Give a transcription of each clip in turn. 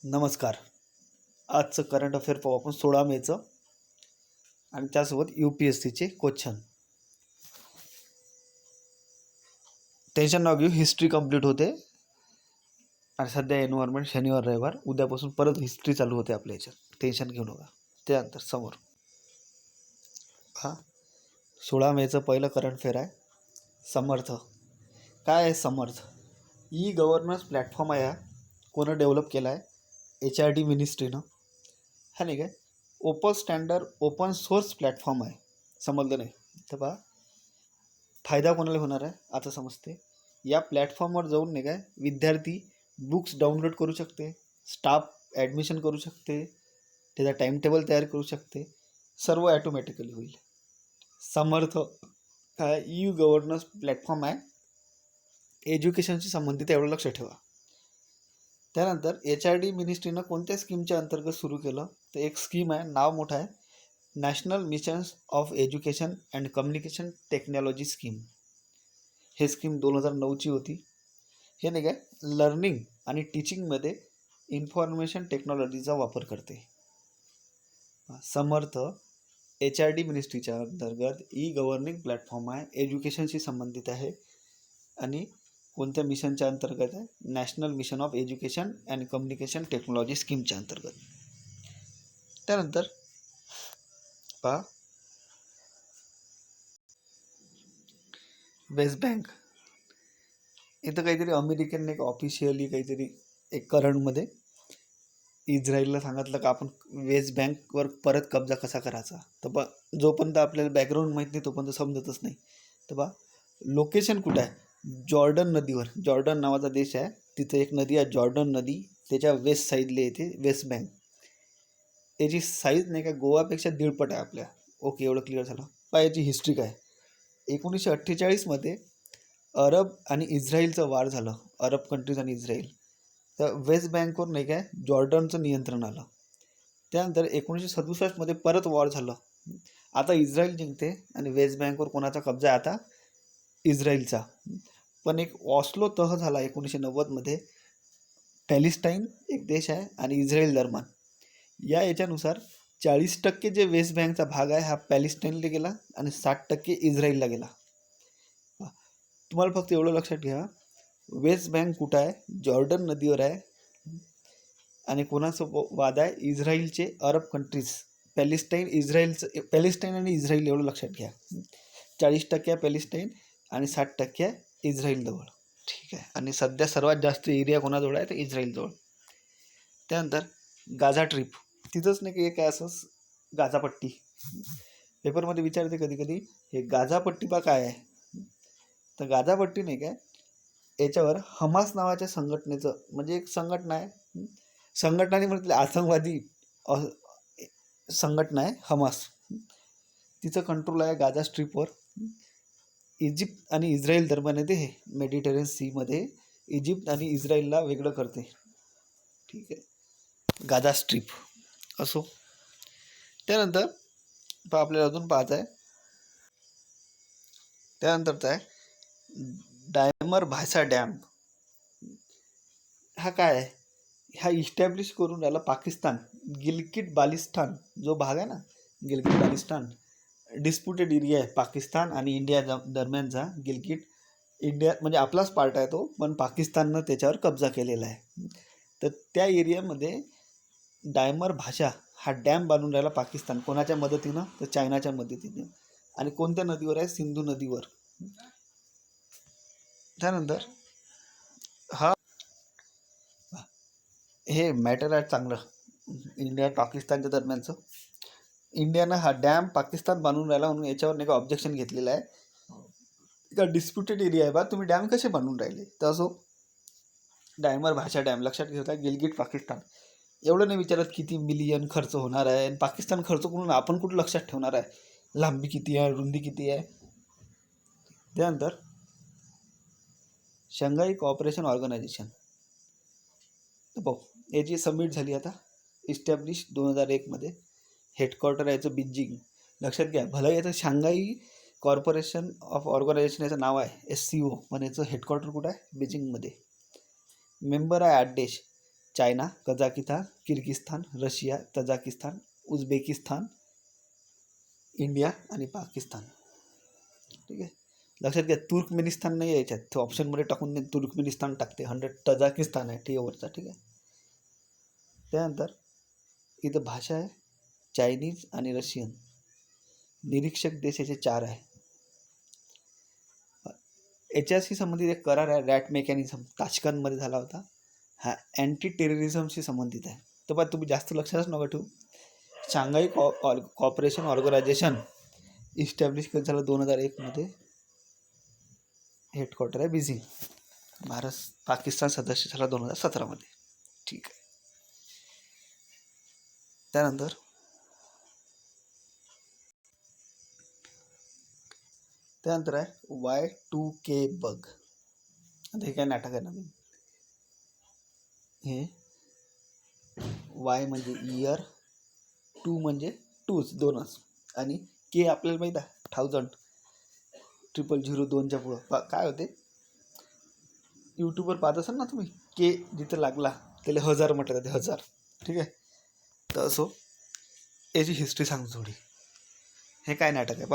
नमस्कार. आजचं current affair पाहू आपण 16 मेचं आणि त्यासोबत UPSCचे क्वेश्चन. टेन्शन नाव घेऊ, हिस्ट्री कंप्लीट होते आणि सध्या एन्व्हायरमेंट शनिवार रविवार, उद्यापासून परत हिस्ट्री चालू होते आपल्या याच्यात. टेन्शन घेऊ नका. त्यानंतर समोर 16 मेचं पहिलं करंट अफेअर आहे समर्थ. काय आहे समर्थ? ई गव्हर्नन्स प्लॅटफॉर्म आहे. हा कोणं डेव्हलप केला आहे? HRD मिनिस्ट्रीनं. हा नाही काय open standard open source platform आहे. समजलं नाही तर बा फायदा कोणाला होणार आहे आता समजते. या प्लॅटफॉर्मवर जाऊन नाही काय विद्यार्थी बुक्स डाउनलोड करू शकते, स्टाफ ॲडमिशन करू शकते, त्याचा टाईमटेबल तयार करू शकते, सर्व ॲटोमॅटिकली होईल. समर्थ हा EU गव्हर्नन्स प्लॅटफॉर्म आहे, एज्युकेशनशी संबंधित, एवढं लक्ष ठेवा. त्यानंतर HRD मिनिस्ट्रीनं कोणत्या स्कीमच्या अंतर्गत सुरू केलं तर एक स्कीम आहे, नाव मोठं आहे, national missions of education and communication technology scheme. हे स्कीम 2009ची होती. हे नाही काय लर्निंग आणि टीचिंगमध्ये इन्फॉर्मेशन टेक्नॉलॉजीचा वापर करते. समर्थ HRD मिनिस्ट्रीच्या अंतर्गत ई गव्हर्निंग प्लॅटफॉर्म आहे, एज्युकेशनशी संबंधित आहे आणि कोणत्या मिशनच्या अंतर्गत आहे? National mission of education and communication technology स्कीमच्या अंतर्गत. त्यानंतर पहा वेस्ट बँक. इथं काहीतरी अमेरिकेने एक ऑफिशियली काहीतरी एक करंटमध्ये इस्रायलला सांगितलं का आपण वेस्ट बँकवर परत कब्जा कसा करायचा. तर बा जोपर्यंत आपल्याला बॅकग्राऊंड माहीत नाही तोपर्यंत समजतच नाही. तर बा लोकेशन कुठं आहे? जॉर्डन नदीवर. जॉर्डन नावाचा देश आहे, तिथं एक नदी आहे जॉर्डन नदी, त्याच्या वेस्ट साईडला येते वेस्ट बँक. याची साईज नाही का गोवापेक्षा 1.5 आहे आपल्या. ओके, एवढं क्लिअर झालं. पहा याची हिस्ट्री काय. 1948मध्ये अरब आणि इस्राईलचं वार झालं, अरब कंट्रीज आणि इस्राईल. तर वेस्ट बँकवर नाही काय जॉर्डनचं नियंत्रण आलं. त्यानंतर 1967मध्ये परत वॉर झालं. आता इस्राईल जिंकते आणि वेस्ट बँकवर कोणाचा कब्जा आहे आता? इस्राईलचा. पण एक ऑस्लो तह झाला 1990मध्ये, पॅलेस्टाईन एक देश आहे आणि इस्राईल दरम्यान. या याच्यानुसार 40% जे वेस्ट बँकचा भाग आहे हा पॅलेस्टाईनला गेला आणि 60% इस्राईलला गेला. तुम्हाला फक्त एवढं लक्षात घ्या, वेस्ट बँक कुठं आहे? जॉर्डन नदीवर आहे आणि कोणाचं वाद आहे? इस्राईलचे अरब कंट्रीज. पॅलेस्टाईन इस्राईलचं, पॅलेस्टाईन आणि इस्राईल एवढं लक्षात घ्या. 40% आहे पॅलेस्टाईन आणि 60% आहे इस्राईलजवळ. ठीक आहे. आणि सध्या सर्वात जास्त एरिया कोणाजवळ आहे? तर इस्राईलजवळ. त्यानंतर गाझा ट्रिप. तिथंच नाही की एक आहे असंच गाझापट्टी. पेपरमध्ये विचारते कधी कधी, हे गाझापट्टी पा काय आहे? तर गाझापट्टी नाही काय याच्यावर हमास नावाच्या संघटनेचं, म्हणजे एक संघटना आहे, संघटनाने म्हटलं आतंकवादी संघटना आहे हमास, तिचं कंट्रोल आहे गाझा स्ट्रीपवर. इजिप्त आणि इस्रायल दरम्यान येते हे, मेडिटेरियन सीमध्ये इजिप्त आणि इस्रायलला वेगळं करते. ठीक आहे, गाझा स्ट्रीप असो. त्यानंतर आपल्याला अजून पाहत आहे, त्यानंतरचा आहे डायमर भाषा डॅम. हा काय आहे? हा इस्टॅब्लिश करून राहिला पाकिस्तान. गिलगिट बाल्टिस्तान जो भाग आहे ना, गिलगिट बाल्टिस्तान डिस्प्युटेड एरिया आहे पाकिस्तान आणि इंडिया दरम्यानचा. गिलगिट इंडिया म्हणजे आपलाच पार्ट आहे तो, पण पाकिस्ताननं त्याच्यावर कब्जा केलेला आहे. तर त्या एरियामध्ये डायमर भाषा हा डॅम बांधून राहिला पाकिस्तान. कोणाच्या मदतीनं? तर चायनाच्या मदतीनं. आणि कोणत्या नदीवर आहे? सिंधू नदीवर. त्यानंतर हा हे मॅटर आहे चांगलं इंडिया पाकिस्तानच्या दरम्यानचं. इंडियानं हा डॅम पाकिस्तान बांधून राहिला म्हणून याच्यावर नाही का ऑब्जेक्शन घेतलेलं आहे. का डिस्प्युटेड एरिया आहे बा, तुम्ही डॅम कसे बांधून राहिले? तर असो, डायमर भाषा डॅम लक्षात घेता, गिलगिट पाकिस्तान. एवढं नाही विचारत किती मिलियन खर्च होणार आहे, आणि पाकिस्तान खर्च करून आपण कुठं लक्षात ठेवणार आहे? लांबी किती आहे, रुंदी किती आहे. त्यानंतर शंघाई कॉपरेशन ऑर्गनायझेशन. बघ याची सबमिट झाली आता, इस्टॅब्लिश 2001मध्ये. हेडक्वार्टर याचं बीजिंग. लक्षात घ्या, भलं याचं शांघाई कॉर्पोरेशन ऑफ ऑर्गनायझेशन याचं नाव आहे SCO, पण याचं हेडक्वार्टर कुठं आहे? बीजिंगमध्ये. मेंबर आहे 8 देश. China, Kazakhstan, Kyrgyzstan, Russia, Tajikistan, Uzbekistan, India आणि पाकिस्तान. ठीक आहे. लक्षात घ्या तुर्कमेनिस्तान नाही यायच्यात, तो ऑप्शनमध्ये टाकून तुर्कमेनिस्तान टाकते. 100 तजाकिस्तान आहे टी ओवरचा. ठीक आहे. त्यानंतर इथं भाषा आहे चायनीज आणि रशियन. निरीक्षक देश याचे 4 आहे. याच्याशी संबंधित एक करार आहे रॅट मेकॅनिझम, ताश्कंदमध्ये झाला होता. हा अँटी टेररिझमशी संबंधित आहे. तर बा तुम्ही जास्त लक्षातच नका ठेवू. शांघाई कॉपरेशन ऑर्गनायझेशन इस्टॅब्लिश कधी झालं 2001 हेडक्वार्टर आहे बीजिंग. भारत पाकिस्तान सदस्य झाला 2017. ठीक आहे. त्यानंतर आहे Y2K बग. आता हे काय नाटक आहे नवीन. हे Y म्हणजे इयर, 2 म्हणजे टूच 2च, आणि के आपल्याला माहीत आहे 1000 0002च्या पुढं काय होते. यूट्यूबवर पाहत असाल ना तुम्ही, के जिथं लागला त्याला 1000 म्हटलं जाते, 1000. ठीक आहे. तर असो याची हिस्ट्री सांगतो थोडी. हे काय नाटक आहे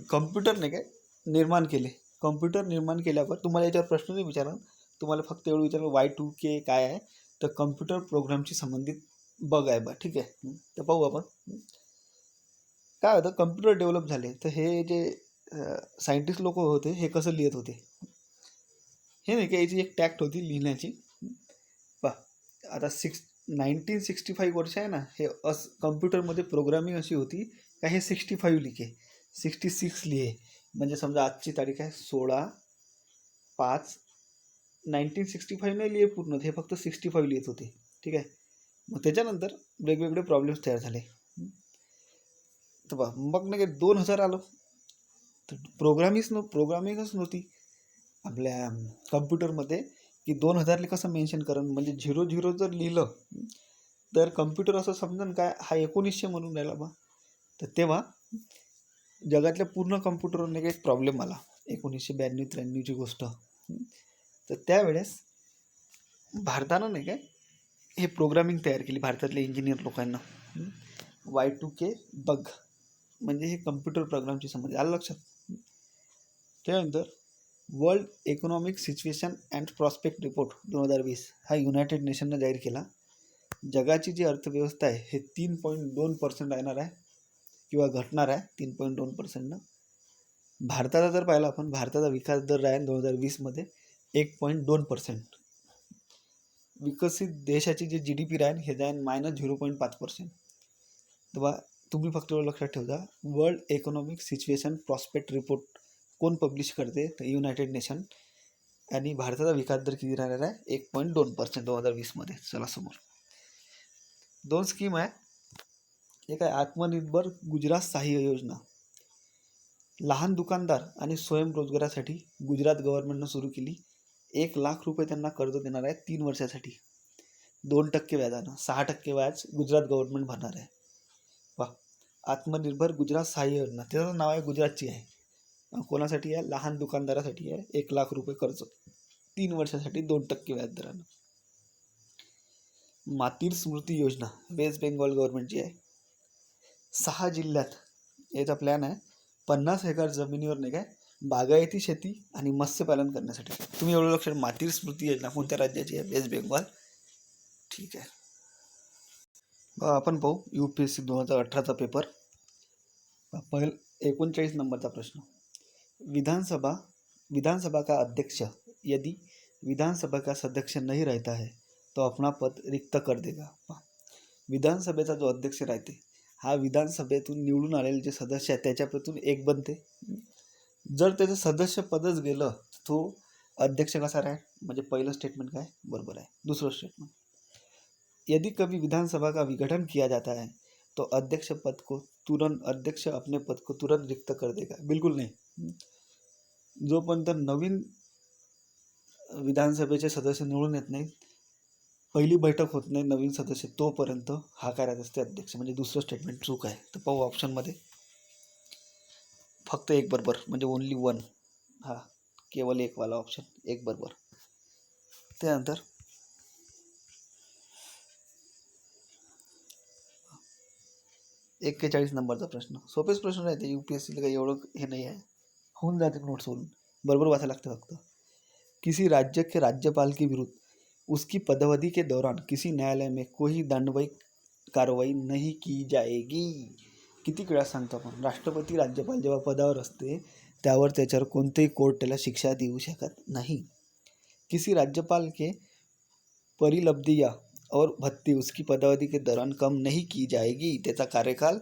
कम्प्युटरने काय निर्माण केले. कम्प्युटर निर्माण केल्यावर तुम्हाला याच्यावर प्रश्न नाही विचारणार, तुम्हाला फक्त एवढं विचारलं Y2K काय आहे. तर कम्प्युटर प्रोग्रामशी संबंधित बग आहे ठीक आहे. तर पाहू आपण काय होतं. कम्प्युटर डेव्हलप झाले तर हे जे सायंटिस्ट लोक होते हे कसं लिहित होते. हे नाही की याची एक टॅक्ट होती लिहिण्याची. आता 1965 वर्ष आहे ना, हे कम्प्युटरमध्ये प्रोग्रामिंग अशी होती का हे 65 लिखे, 66 लिहे. म्हणजे समजा आजची तारीख आहे 16/5/1965 नाही लिहे पूर्ण, हे फक्त 65 लिहित होते. ठीक आहे. मग त्याच्यानंतर वेगवेगळे प्रॉब्लेम्स तयार झाले. तर मग नाही 2000 आलं तर प्रोग्रामिंगच नव्हती आपल्या कम्प्युटरमध्ये, की 2000ला कसं मेन्शन करण. म्हणजे 00 जर लिहिलं तर कम्प्युटर असं समजून काय हा 1900 म्हणून राहिला बा. तर तेव्हा जगातल्या पूर्ण कम्प्युटरवर एक प्रॉब्लेम आला 1992-93ची गोष्ट. तर त्यावेळेस भारतानं नाही काय हे प्रोग्रामिंग तयार केली भारतातल्या इंजिनियर लोकांना. Y2K बग म्हणजे हे कम्प्युटर प्रोग्रामची संबंधित आलं लक्षात. त्यानंतर world economic situation and prospect report 2020 हा युनायटेड नेशननं जाहीर केला. जगाची जी अर्थव्यवस्था आहे हे 3.2% राहणार आहे किंवा घटणार आहे 3.2%. भारताचा जर पाहिला आपण, भारताचा विकास दर राहील 2020 1.2%. विकसित देशाची जी GDP राहील हे जाईल -0.5%. तेव्हा तुम्ही फक्त लक्षात ठेवा world economic situation prospect report कोण पब्लिश करते तर युनायटेड नेशन. आणि भारताचा विकास दर किती राहणार आहे 1.2% 2020. चला समोर 2 स्कीम आहे. एक आहे आत्मनिर्भर गुजरात सहाय्य योजना. लहान दुकानदार आणि स्वयंरोजगारासाठी गुजरात गव्हर्नमेंटनं सुरू केली. 1 लाख रुपये त्यांना कर्ज देणार आहे 3 वर्षासाठी 2% व्याजानं. 6% व्याज गुजरात गव्हर्नमेंट भरणार आहे. आत्मनिर्भर गुजरात सहाय्य योजना, त्याचं नाव आहे, गुजरातची आहे. कोणासाठी आहे, लहान दुकानदारासाठी आहे. 1 लाख रुपये कर्ज 3 वर्षासाठी 2% व्याज दरानं. मातीर स्मृती योजना वेस्ट बेंगॉल गव्हर्नमेंटची आहे. 6 जिल्ह्यात याचा प्लॅन आहे. 50 एकर जमिनीवर नाही काय बागायती शेती आणि मत्स्यपालन करण्यासाठी. तुम्ही एवढं लक्षात, मातीर स्मृती योजना कोणत्या राज्याची आहे, वेस्ट बेंगॉल. ठीक आहे. आपण पाहू UPSC 2018चा पेपर. 39 नंबरचा प्रश्न. विधानसभा का अध्यक्ष यदि विधानसभा का सदस्य नहीं रहता है तो अपना पद रिक्त कर देगा. विधानसभेचा जो अध्यक्ष राहते हा विधानसभेतून निवडून आलेले जे सदस्य आहेत त्याच्यापैकी एक बनते. जर त्याचं सदस्य पदच गेलं तो अध्यक्ष कसा राहील. म्हणजे पहिलं स्टेटमेंट काय बरोबर आहे. दुसरं स्टेटमेंट, यदि कभी विधानसभा का विघटन किया जाता है तो अध्यक्ष अपने पद को तुरंत रिक्त कर देगा. बिल्कुल नाही. जोपर्यंत नवीन विधानसभेचे सदस्य निवडून येत नाही, पहिली बैठक होत नाही नवीन सदस्य, तोपर्यंत हा काय राहत असते अध्यक्ष. म्हणजे दुसरं स्टेटमेंट चूक आहे. तर पाहू ऑप्शनमध्ये फक्त एक बरोबर, म्हणजे ओनली 1. हा केवळ एक वाला ऑप्शन एक बरोबर. त्यानंतर 41 नंबरचा प्रश्न, सोपेच प्रश्न राहते, UPSCला काही एवढं हे नाही आहे, होऊन जाते नोट्सवरून, बरोबर वाचायला लागतं फक्त. किसी राज्य के राज्यपाल के विरुद्ध उसकी पदावधि के दौरान किसी न्यायालय में कोई दंडनीय कारवाई नहीं की जाएगी. किती वेळा सांगतो आपण, राष्ट्रपती राज्यपाल जेव्हा पदावर असते त्यावर त्याच्यावर कोणतेही कोर्ट त्याला शिक्षा देऊ शकत नाही. किसी राज्यपाल के परिलब्धियाँ और भत्ती उसकी पदावधि के दौरान कम नहीं की जाएगी. त्याचा कार्यकाल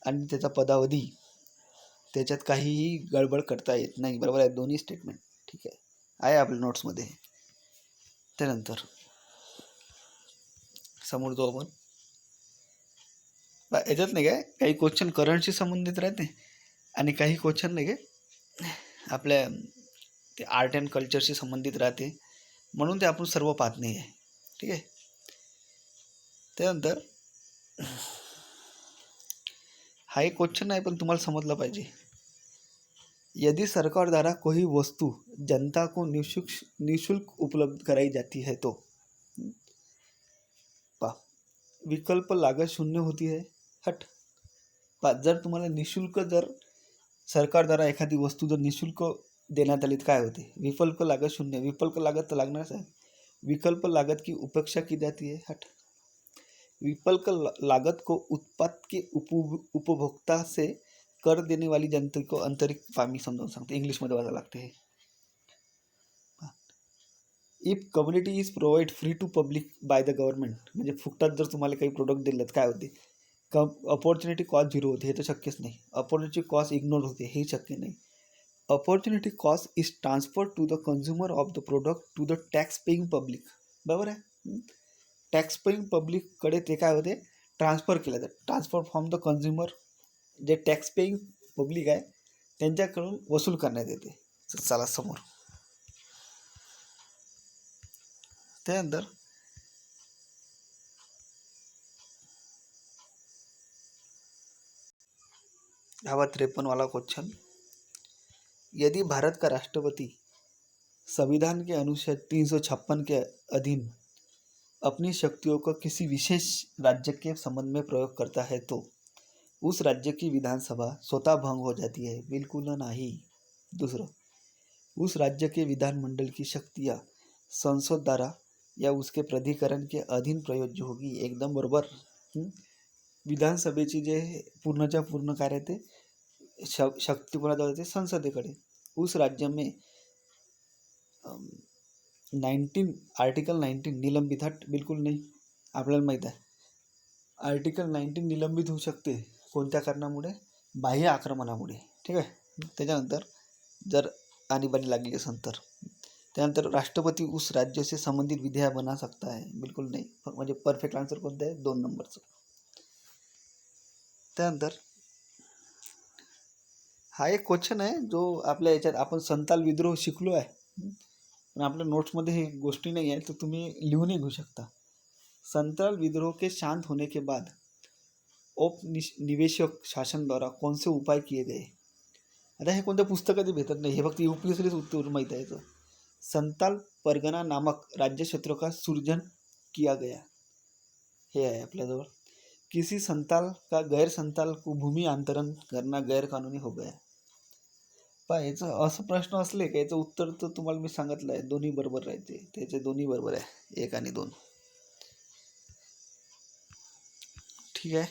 आणि त्याचा पदावधी त्याच्यात काहीही गडबड करता येत नाही. बरोबर आहे दोन्ही स्टेटमेंट. ठीक आहे आपल्या नोट्समध्ये. त्यानंतर समोर जो आपण याच्यात नाही काय, काही क्वेश्चन करंटशी संबंधित राहते आणि काही क्वेश्चन नाही काय आपल्या ते आर्ट अँड कल्चरशी संबंधित राहते, म्हणून ते आपण सर्व पाहत नाही आहे. ठीक आहे. त्यानंतर हा एक क्वेश्चन नाही पण तुम्हाला समजलं पाहिजे. यदि सरकार द्वारा कोई वस्तु जनता को निःशुल्क उपलब्ध कराई जाती है तो विकल्प लागत शून्य होती है. जर तुम्हाला निःशुल्क, जर सरकार द्वारा एखादी वस्तू जर निःशुल्क देण्यात आली तर काय होते? विकल्प लागत शून्य. विकल्प लागत तर लागणारच आहे. विकल्प लागत की उपेक्षा की जाती है. विकल्प लागत को उत्पाद के उपभोक्ता से कर देने वाली जनता को अंतरिक मी समजावून सांगते, इंग्लिशमध्ये वाचायला लागते. If community is provide free to public by the government, म्हणजे फुकटात जर तुम्हाला काही प्रोडक्ट दिलं तर काय होते? अपॉर्च्युनिटी कॉस्ट 0 होते. हे तर शक्यच नाही. अपॉर्च्युनिटी कॉस्ट इग्नोर होते, हे शक्य नाही. Opportunity cost is transfer to the consumer of the product to the tax paying public. बरोबर आहे. टॅक्स पेईंग पब्लिककडे ते काय होते? ट्रान्सफर केलं जातं. ट्रान्सफर फ्रॉम द कन्झ्युमर, जे टॅक्स पेईंग पब्लिक आहे त्यांच्याकडून वसूल करण्यात येते. चला समोर. त्यानंतर हवा 53 वाला क्वेश्चन. यदि भारत का राष्ट्रपति संविधान के अनुच्छेद 356 के अधीन अपनी शक्तियों को किसी विशेष राज्य के संबंध में प्रयोग करता है तो उस राज्य की विधानसभा स्वतः भंग हो जाती है. बिल्कुल नहीं. दूसरा, उस राज्य के विधानमंडल की शक्तियाँ संसद द्वारा या उसके प्राधिकरण के अधीन प्रयोज्य होगी. एकदम बरोबर. विधानसभेची जे पूर्णच्या पूर्ण कार्य ते शक्ती कोणाजवळ जाते? संसदेकडे. उस राज्य में आर्टिकल 19 निलंबित. बिलकुल नाही. आपल्याला माहीत आहे आर्टिकल 19 निलंबित होऊ शकते कोणत्या कारणामुळे? बाह्य आक्रमणामुळे. ठीक आहे. त्याच्यानंतर जर आणीबाणी लागली असेल तर. त्यानंतर राष्ट्रपती उस राज्य से संबंधित विधेयक बना सकता है. बिलकुल नाही. म्हणजे परफेक्ट आन्सर कोणतं आहे? 2 नंबरचं. त्यानंतर हा एक क्वेश्चन आहे जो आपल्या याच्यात आपण संताल विद्रोह शिकलो आहे, पण आपल्या नोट्समध्ये हे गोष्टी नाही आहे, तर तुम्ही लिहूनही घेऊ शकता. संताल विद्रोह के शांत होने के बाद औपनिवेशिक शासन द्वारा कौन से उपाय किए गए? आता हे कोणत्या पुस्तकात भेटत नाही, हे फक्त UPSCलाच उत्तर माहीत आहे. संताल परगना नामक राज्य क्षेत्र का सृजन किया गया. हे आहे आपल्याजवळ. किसी संताल का गैर संताल को भूमि अंतरण करना गैर कानूनी हो गया. याचं असं प्रश्न असले का याचं उत्तर तर तुम्हाला मी सांगितलं आहे, दोन्ही बरोबर राहते. त्याचे दोन्ही बरोबर आहे, 1 आणि 2. ठीक आहे.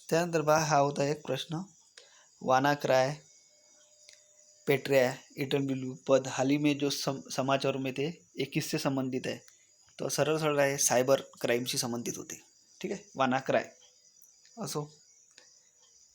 त्यानंतर हा होता एक प्रश्न. वानाक्राय, पेट्रिया, इटनबिलू पद हाल ही में जो समाचार में थे ये किससे संबंधित है? तो सरळ सरळ आहे, सायबर क्राईमशी संबंधित होते. ठीक आहे. वानाक्राय असो.